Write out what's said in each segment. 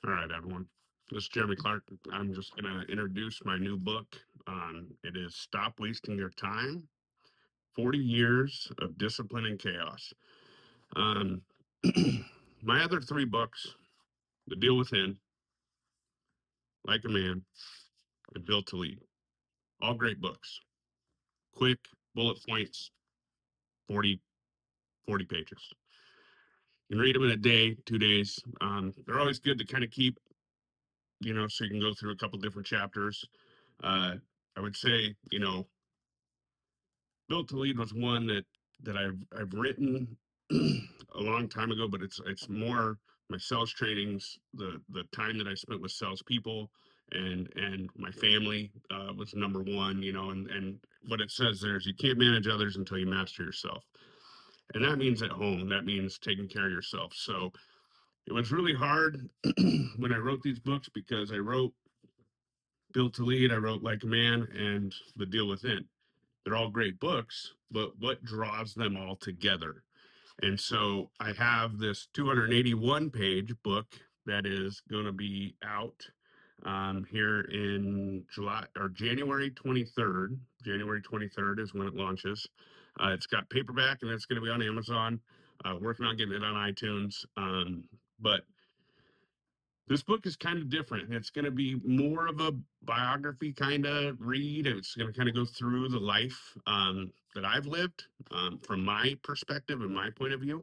All right, everyone. This is Jeremy Clark. I'm just going to introduce my new book. It is Stop Wasting Your Time 40 Years of Discipline and Chaos. Um, my other three books, The Deal Within, Like a Man, and Built to Lead, all great books. Quick, bullet points, 40, 40 pages. You can read them in a day, 2 days. They're always good to kind of keep, so you can go through a couple different chapters. Uh, I would say, Built to Lead was one that I've written a long time ago, but it's more my sales trainings, the time that I spent with salespeople and my family was number one, and what it says there is you can't manage others until you master yourself. And that means at home, that means taking care of yourself. So it was really hard when I wrote these books because I wrote Built to Lead, I wrote Like a Man, and The Deal Within. They're all great books, but what draws them all together? And so I have this 281 page book that is going to be out here in July or January 23rd. January 23rd is when it launches. It's got paperback and it's going to be on Amazon. Working on getting it on iTunes. But this book is kind of different. It's going to be more of a biography kind of read. It's going to kind of go through the life that I've lived from my perspective and my point of view.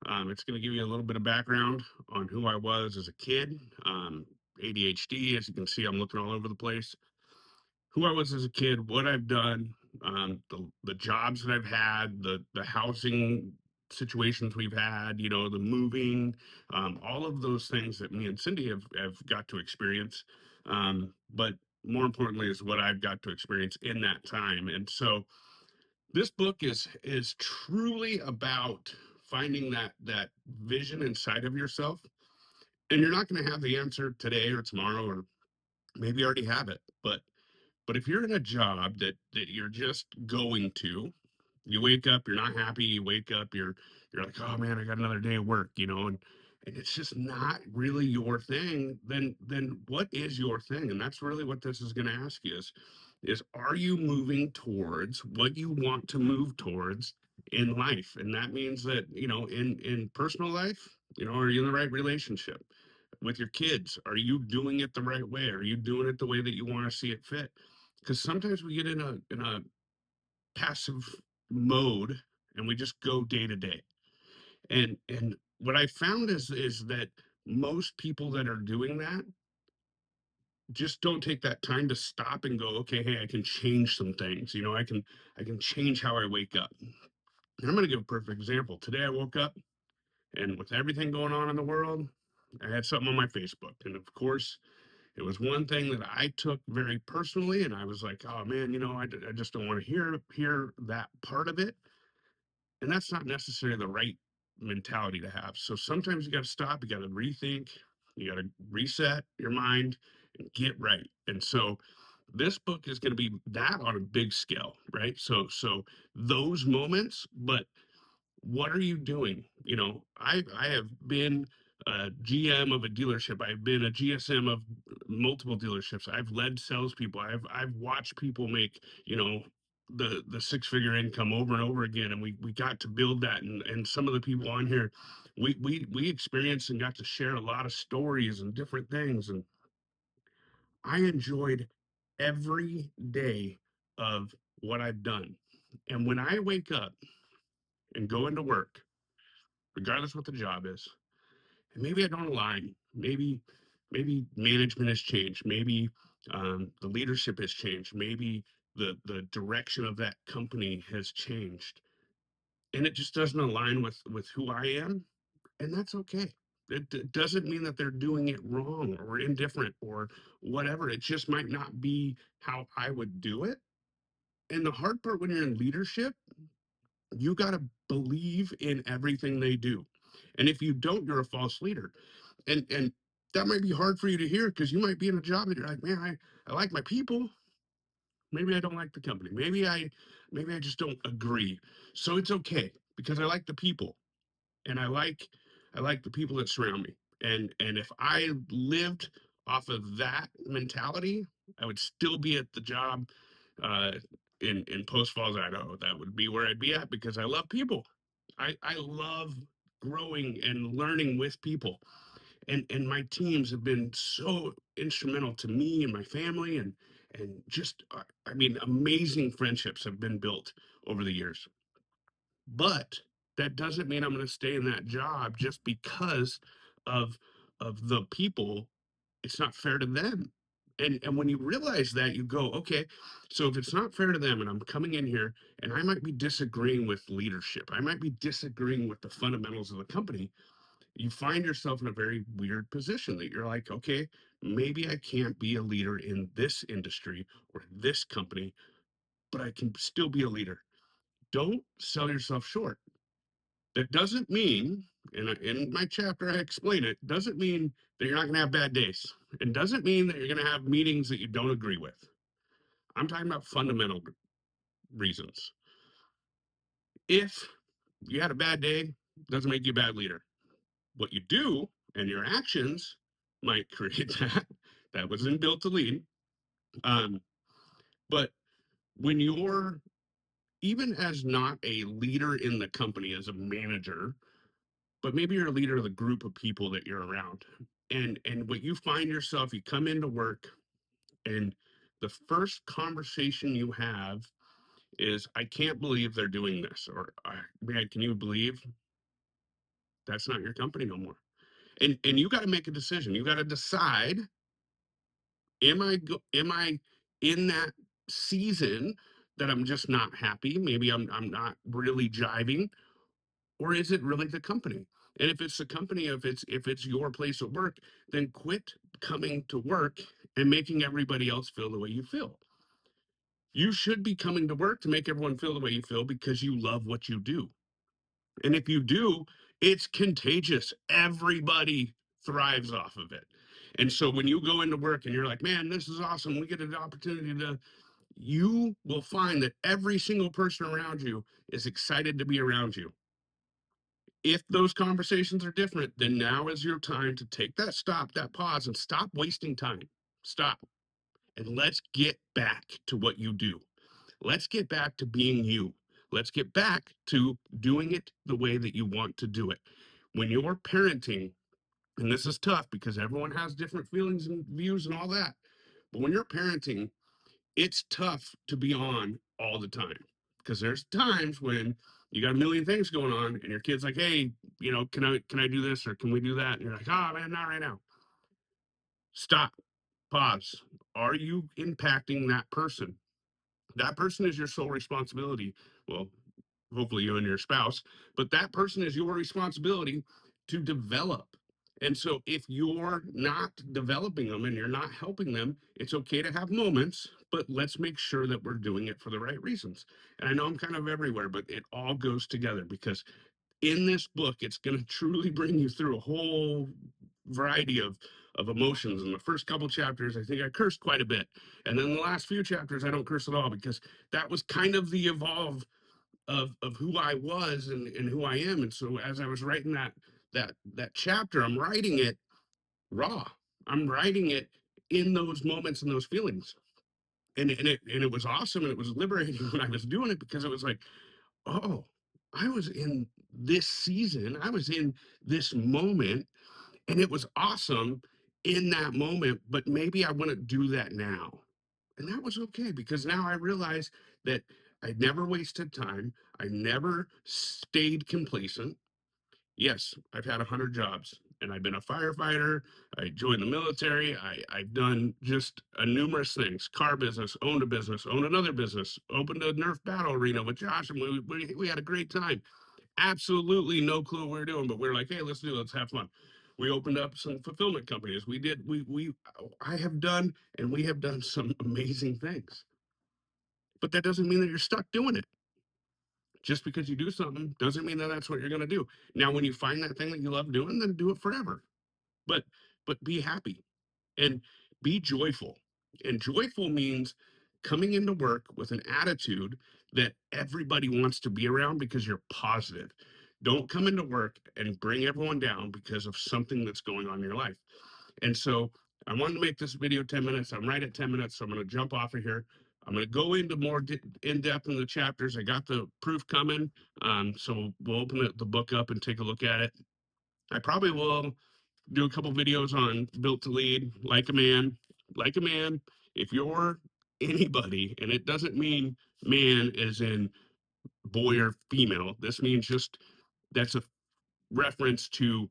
It's going to give you a little bit of background on who I was as a kid. ADHD, as you can see, I'm looking all over the place. Who I was as a kid, what I've done, the jobs that I've had, the housing situations we've had, the moving, all of those things that me and Cindy have got to experience. But more importantly, is what I've got to experience in that time. And so this book is truly about finding that vision inside of yourself. And you're not going to have the answer today or tomorrow, or maybe you already have it, but if you're in a job that you're just going to, you wake up, you're not happy, you wake up, you're like, oh man, I got another day of work, and it's just not really your thing, then what is your thing? And that's really what this is going to ask you is are you moving towards what you want to move towards in life? And that means that, in personal life, are you in the right relationship? With your kids, are you doing it the right way? Are you doing it the way that you want to see it fit? Because sometimes we get in a passive mode and we just go day to day. And what I found is that most people that are doing that just don't take that time to stop and go, okay, hey, I can change some things. I can change how I wake up. And I'm going to give a perfect example. Today I woke up and with everything going on in the world, I had something on my Facebook. And of course, it was one thing that I took very personally, and I was like, "Oh man, I just don't want to hear that part of it." And that's not necessarily the right mentality to have. So sometimes you got to stop, you got to rethink, you got to reset your mind and get right. And so this book is going to be that on a big scale, right? So those moments, but what are you doing? I have been a GM of a dealership. I've been a GSM of multiple dealerships. I've led salespeople. I've watched people make, the six-figure income over and over again. And we got to build that. And some of the people on here, we experienced and got to share a lot of stories and different things. And I enjoyed every day of what I've done. And when I wake up and go into work, regardless what the job is. And maybe I don't align. Maybe management has changed. Maybe the leadership has changed. Maybe the direction of that company has changed, and it just doesn't align with who I am, and that's okay. It doesn't mean that they're doing it wrong or indifferent or whatever. It just might not be how I would do it. And the hard part when you're in leadership, you got to believe in everything they do. And if you don't, you're a false leader. And that might be hard for you to hear because you might be in a job that you're like, man, I like my people. Maybe I don't like the company. Maybe I just don't agree. So it's okay because I like the people and I like the people that surround me. And if I lived off of that mentality, I would still be at the job uh, in Post Falls, Idaho. That would be where I'd be at because I love people. I love growing and learning with people, and my teams have been so instrumental to me and my family, and just I mean, amazing friendships have been built over the years. But that doesn't mean I'm going to stay in that job just because of the people. It's not fair to them. And when you realize that, you go, okay, so if it's not fair to them and I'm coming in here and I might be disagreeing with leadership, I might be disagreeing with the fundamentals of the company, you find yourself in a very weird position that you're like, okay, maybe I can't be a leader in this industry or this company, but I can still be a leader. Don't sell yourself short. That doesn't mean, and in my chapter I explain it, doesn't mean that you're not going to have bad days. It doesn't mean that you're going to have meetings that you don't agree with. I'm talking about fundamental reasons. If you had a bad day, doesn't make you a bad leader. What you do and your actions might create that. That wasn't built to lead. Um, but when you're, even as not a leader in the company, as a manager, but maybe you're a leader of the group of people that you're around, and what you find yourself, you come into work and the first conversation you have is, I can't believe they're doing this, or man, can you believe that's not your company no more? And you got to make a decision. You got to decide, am I in that season that I'm just not happy, maybe I'm not really jiving, or is it really the company? And if it's the company, if it's your place of work, then quit coming to work and making everybody else feel the way you feel. You should be coming to work to make everyone feel the way you feel because you love what you do. And if you do, it's contagious. Everybody thrives off of it. And so when you go into work and you're like, man, this is awesome, we get an opportunity to, you will find that every single person around you is excited to be around you. If those conversations are different, then now is your time to take that stop, that pause, and stop wasting time. Stop. And let's get back to what you do. Let's get back to being you. Let's get back to doing it the way that you want to do it. When you're parenting, and this is tough because everyone has different feelings and views and all that, but when you're parenting, it's tough to be on all the time because there's times when you got a million things going on and your kid's like, hey, can I do this or can we do that? And you're like, oh man, not right now. Stop, pause. Are you impacting that person? That person is your sole responsibility. Well, hopefully you and your spouse, but that person is your responsibility to develop. And so if you're not developing them and you're not helping them, it's okay to have moments, but let's make sure that we're doing it for the right reasons. And I know I'm kind of everywhere, but it all goes together because in this book, it's going to truly bring you through a whole variety of emotions. In the first couple chapters, I think I cursed quite a bit. And then the last few chapters, I don't curse at all because that was kind of the evolve of who I was and who I am. And so as I was writing that chapter, I'm writing it raw. I'm writing it in those moments and those feelings. And it was awesome and it was liberating when I was doing it because it was like, oh, I was in this season, I was in this moment, and it was awesome in that moment, but maybe I wouldn't do that now. And that was okay because now I realize that I never wasted time. I never stayed complacent. Yes, I've had 100 jobs and I've been a firefighter. I joined the military. I've done just numerous things, car business, owned a business, owned another business, opened a Nerf battle arena with Josh, and we had a great time. Absolutely no clue what we were doing, but we were like, hey, let's do it. Let's have fun. We opened up some fulfillment companies. I have done, and we have done some amazing things, but that doesn't mean that you're stuck doing it. Just because you do something doesn't mean that that's what you're going to do. Now, when you find that thing that you love doing, then do it forever. But be happy and be joyful. And joyful means coming into work with an attitude that everybody wants to be around because you're positive. Don't come into work and bring everyone down because of something that's going on in your life. And so I wanted to make this video 10 minutes. I'm right at 10 minutes. So I'm going to jump off of here. I'm going to go into more in depth in the chapters. I got the proof coming. So we'll open the book up and take a look at it. I probably will do a couple videos on Built to Lead, like a man, like a man. If you're anybody, and it doesn't mean man as in boy or female, this means just that's a reference to,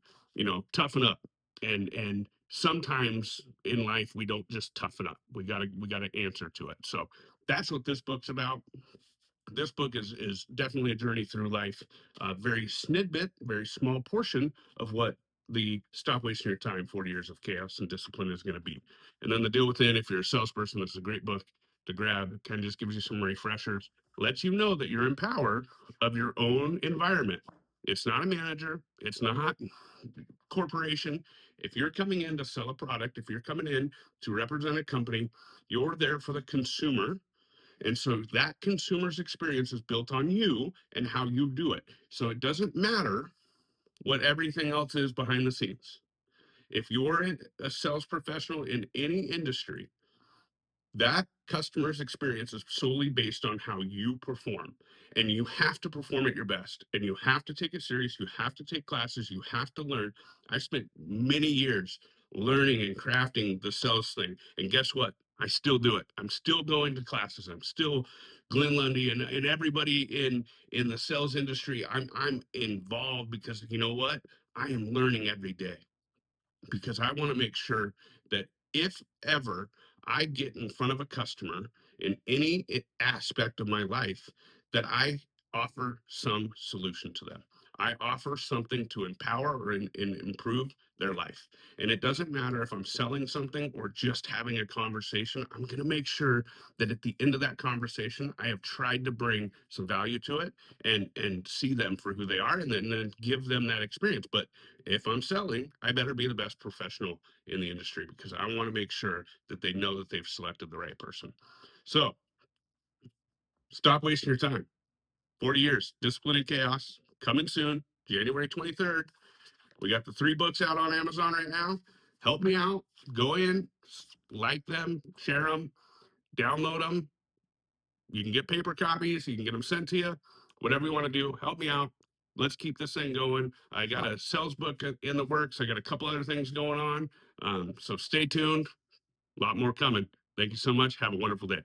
toughen up. And sometimes in life we don't just toughen up. We gotta answer to it. So that's what this book's about. This book is definitely a journey through life, a very snidbit, very small portion of what the Stop Wasting Your Time 40 Years of Chaos and Discipline is going to be. And then The Deal Within, if you're a salesperson, this is a great book to grab. It kind of just gives you some refreshers, lets you know that you're in power of your own environment. It's not a manager, it's not corporation. If you're coming in to sell a product, if you're coming in to represent a company, you're there for the consumer, and so that consumer's experience is built on you and how you do it. So it doesn't matter what everything else is behind the scenes. If you're a sales professional in any industry, that customer's experience is solely based on how you perform, and you have to perform at your best, and you have to take it serious. You have to take classes, you have to learn. I spent many years learning and crafting the sales thing, and guess what, I still do it. I'm still going to classes. I'm still Glenn Lundy, and everybody in the sales industry. I'm involved because you know what, I am learning every day, because I want to make sure that if ever I get in front of a customer in any aspect of my life, that I offer some solution to them. I offer something to empower or improve their life. And it doesn't matter if I'm selling something or just having a conversation. I'm going to make sure that at the end of that conversation, I have tried to bring some value to it and see them for who they are, and then give them that experience. But if I'm selling, I better be the best professional in the industry, because I want to make sure that they know that they've selected the right person. So stop wasting your time. 40 years, Discipline and Chaos, coming soon, January 23rd. We got the 3 books out on Amazon right now. Help me out. Go in, like them, share them, download them. You can get paper copies, you can get them sent to you, whatever you want to do. Help me out. Let's keep this thing going. I got a sales book in the works. I got a couple other things going on. So stay tuned. A lot more coming. Thank you so much. Have a wonderful day.